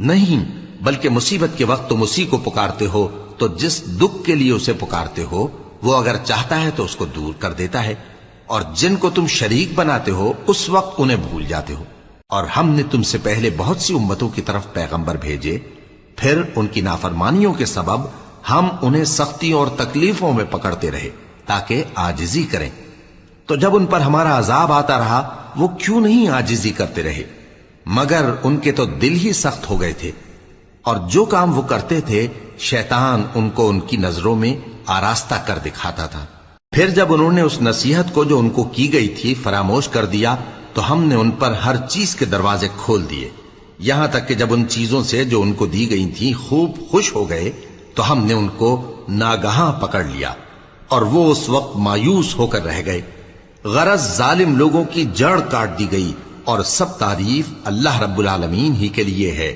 نہیں، بلکہ مصیبت کے وقت تم اسی کو پکارتے ہو تو جس دکھ کے لیے اسے پکارتے ہو وہ اگر چاہتا ہے تو اس کو دور کر دیتا ہے، اور جن کو تم شریک بناتے ہو اس وقت انہیں بھول جاتے ہو۔ اور ہم نے تم سے پہلے بہت سی امتوں کی طرف پیغمبر بھیجے، پھر ان کی نافرمانیوں کے سبب ہم انہیں سختیوں اور تکلیفوں میں پکڑتے رہے تاکہ عاجزی کریں، تو جب ان پر ہمارا عذاب آتا رہا وہ کیوں نہیں عاجزی کرتے رہے، مگر ان کے تو دل ہی سخت ہو گئے تھے، اور جو کام وہ کرتے تھے شیطان ان کو ان کی نظروں میں آراستہ کر دکھاتا تھا۔ پھر جب انہوں نے اس نصیحت کو جو ان کو کی گئی تھی فراموش کر دیا تو ہم نے ان پر ہر چیز کے دروازے کھول دیے، یہاں تک کہ جب ان چیزوں سے جو ان کو دی گئی تھی خوب خوش ہو گئے تو ہم نے ان کو ناگہاں پکڑ لیا، اور وہ اس وقت مایوس ہو کر رہ گئے۔ غرض ظالم لوگوں کی جڑ کاٹ دی گئی، اور سب تعریف اللہ رب العالمین ہی کے لیے ہے۔